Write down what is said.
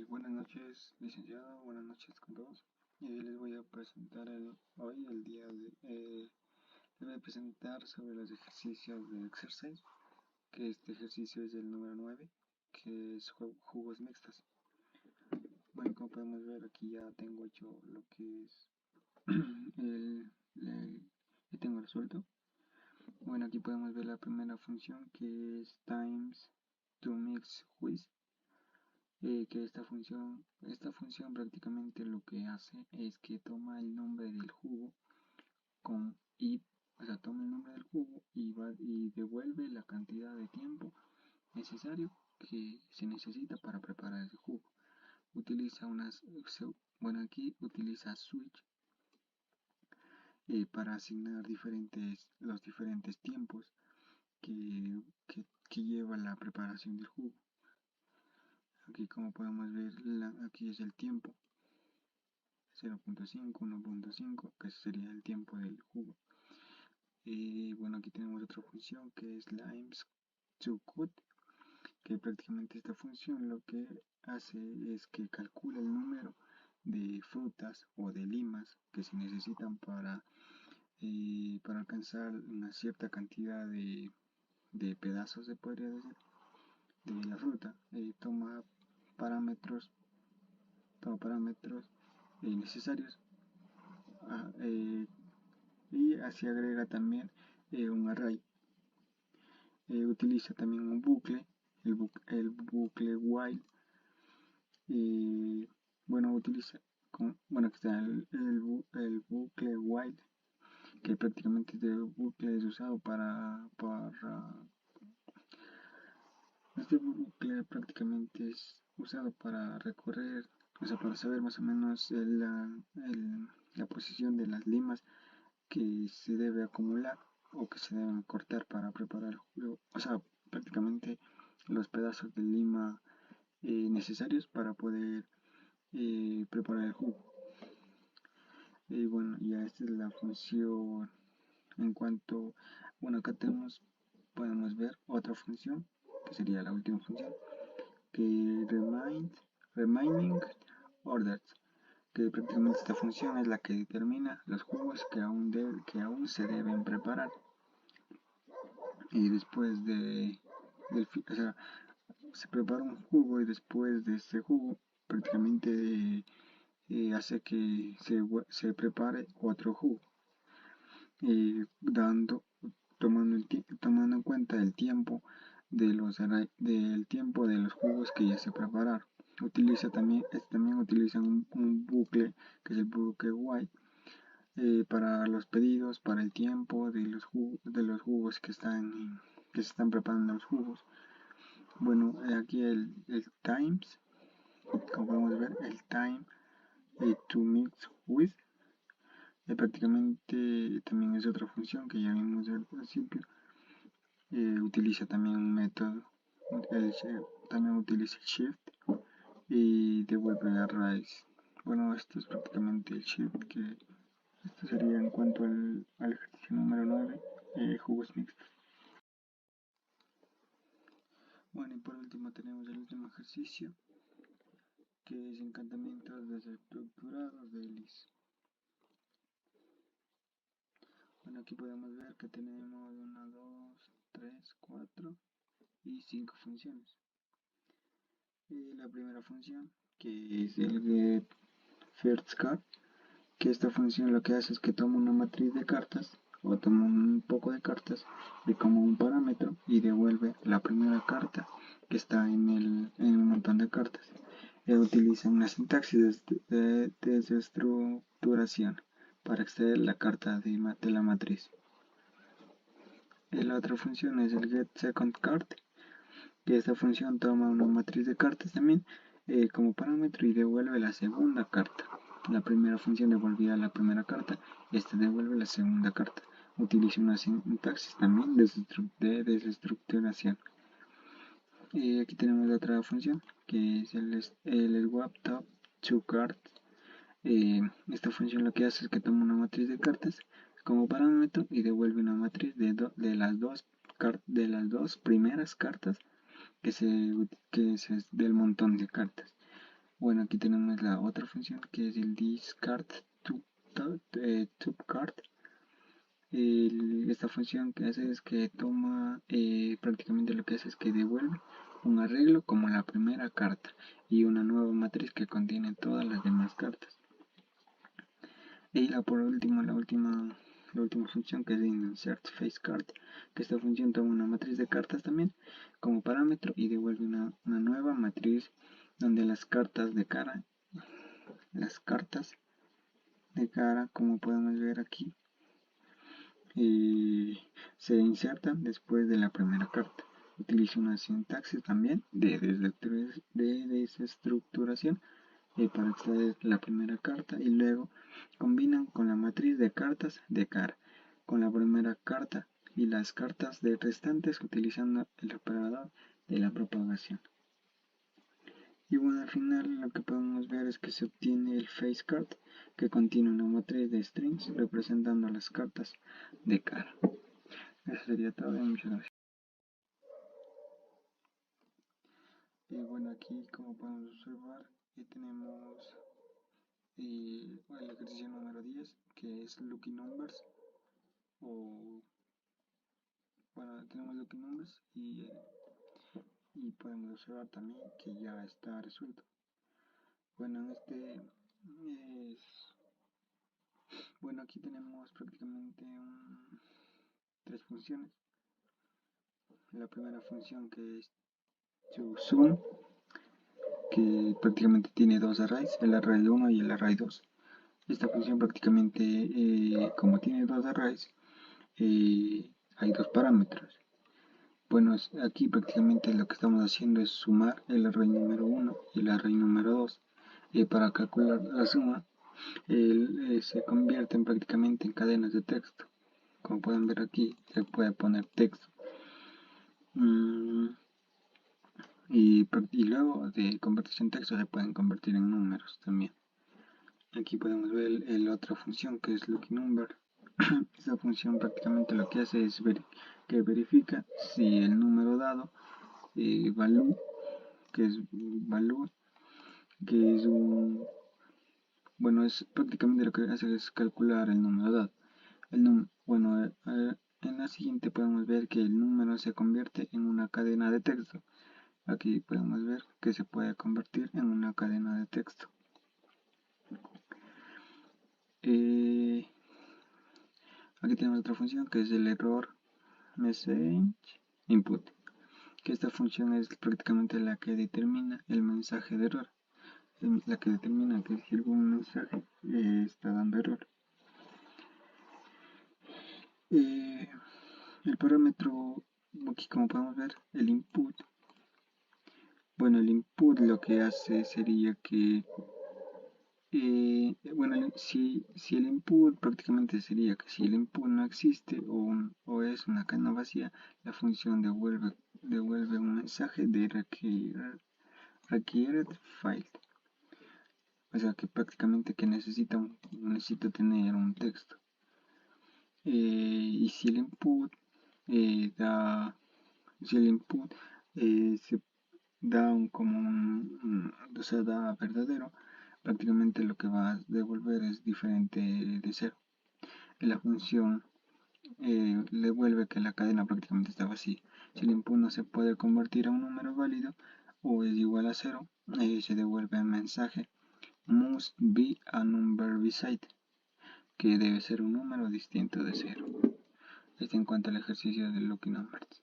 Buenas noches, licenciado, buenas noches con todos. Les voy a presentar hoy, el día de, les voy a presentar sobre los ejercicios de exercise, que este ejercicio es el número 9, que es jugos mixtos. Bueno, como podemos ver, aquí ya tengo hecho lo que es ya tengo resuelto. Bueno, aquí podemos ver la primera función, que es times to mix with. Que esta función prácticamente lo que hace es que toma el nombre del jugo o sea, toma el nombre del jugo y devuelve la cantidad de tiempo necesario que se necesita para preparar ese jugo. Aquí utiliza switch para asignar los diferentes tiempos que lleva la preparación del jugo. Aquí, como podemos ver, aquí es el tiempo 0.5, 1.5, que sería el tiempo del jugo. Bueno, aquí tenemos otra función que es limes to cut, que prácticamente esta función lo que hace es que calcula el número de frutas o de limas que se necesitan para alcanzar una cierta cantidad de pedazos, se podría decir, de la fruta. Toma parámetros necesarios y así agrega también un array. Utiliza también un bucle, el bucle while. Bueno, aquí está el bucle while, que prácticamente este bucle es usado este bucle prácticamente es usado para recorrer, o sea, para saber más o menos la posición de las limas que se debe acumular o que se deben cortar para preparar el jugo. O sea, prácticamente los pedazos de lima necesarios para poder preparar el jugo. Y bueno, ya esta es la función en cuanto, bueno, acá podemos ver otra función, que sería la última función, que remaining orders, que prácticamente esta función es la que determina los jugos que aún se deben preparar. Y después o sea, se prepara un jugo y después de este jugo prácticamente hace que se prepare otro jugo, tomando en cuenta el tiempo del tiempo de los jugos que ya se prepararon. También utiliza un bucle, que es el bucle while, para los pedidos, para el tiempo de los jugos que se están preparando los jugos. Bueno, aquí el times, como podemos ver, el time to mix with, prácticamente también es otra función que ya vimos al principio. Utiliza también un método, también utiliza el shift y devuelve la raíz. Bueno, esto es prácticamente el shift, que esto sería en cuanto al ejercicio número 9, jugos mixtos. Bueno, y por último tenemos el último ejercicio, que es encantamientos desestructurados de Ellis. Bueno, aquí podemos ver que tenemos 1, 2, 3, 4 y 5 funciones. La primera función, que es el get first card, que esta función lo que hace es que toma una matriz de cartas o toma un poco de cartas de como un parámetro y devuelve la primera carta que está en el montón de cartas. Utiliza una sintaxis de desestructuración para extraer la carta de la matriz. La otra función es el get second card, que esta función toma una matriz de cartas también como parámetro y devuelve la segunda carta. La primera función devolvía la primera carta, esta devuelve la segunda carta. Utiliza una sintaxis también de desestructuración. Aquí tenemos la otra función, que es el swap top to cards. Esta función lo que hace es que toma una matriz de cartas como parámetro y devuelve una matriz de las dos primeras cartas que es del montón de cartas. Bueno, aquí tenemos la otra función que es el discard to card. Esta función que hace es que toma, prácticamente lo que hace es que devuelve un arreglo como la primera carta y una nueva matriz que contiene todas las demás cartas. Y por último, la última función que es insert face card, que esta función toma una matriz de cartas también como parámetro y devuelve una nueva matriz donde las cartas de cara, como podemos ver aquí, se insertan después de la primera carta. Utiliza una sintaxis también de desestructuración para extraer la primera carta y luego combinan con la matriz de cartas de cara con la primera carta y las cartas de restantes utilizando el operador de la propagación. Y bueno, al final lo que podemos ver es que se obtiene el face card, que contiene una matriz de strings representando las cartas de cara. Eso sería todo y muchas gracias. Y bueno, aquí como podemos observar tenemos el ejercicio número 10, que es Lucky Numbers, tenemos Lucky Numbers y podemos observar también que ya está resuelto. Bueno, aquí tenemos prácticamente tres funciones. La primera función que es toSum, que prácticamente tiene dos arrays, el array 1 y el array 2. Esta función prácticamente, como tiene dos arrays, hay dos parámetros. Bueno, aquí prácticamente lo que estamos haciendo es sumar el array número 1 y el array número 2. Para calcular la suma, se convierten prácticamente en cadenas de texto. Como pueden ver aquí, se puede poner texto. Y luego de convertirse en texto se pueden convertir en números también. Aquí podemos ver la otra función que es LookNumber. Esta función prácticamente lo que hace es que verifica si el número dado, value, que es es prácticamente lo que hace es calcular el número dado. En la siguiente podemos ver que el número se convierte en una cadena de texto. Aquí podemos ver que se puede convertir en una cadena de texto. Aquí tenemos otra función que es el error message input, que esta función es prácticamente la que determina el mensaje de error, la que determina que si algún mensaje está dando error. El parámetro, aquí como podemos ver, el input. Bueno, el input lo que hace sería que si el input prácticamente sería que si el input no existe o es una cadena vacía, la función devuelve un mensaje de required file. O sea que prácticamente que necesita tener un texto. Y si el input se da da verdadero, prácticamente lo que va a devolver es diferente de cero. La función devuelve que la cadena prácticamente está vacía. Si el input no se puede convertir a un número válido o es igual a cero, se devuelve el mensaje must be a number beside, que debe ser un número distinto de cero. Esto en cuanto al ejercicio de Lucky Numbers.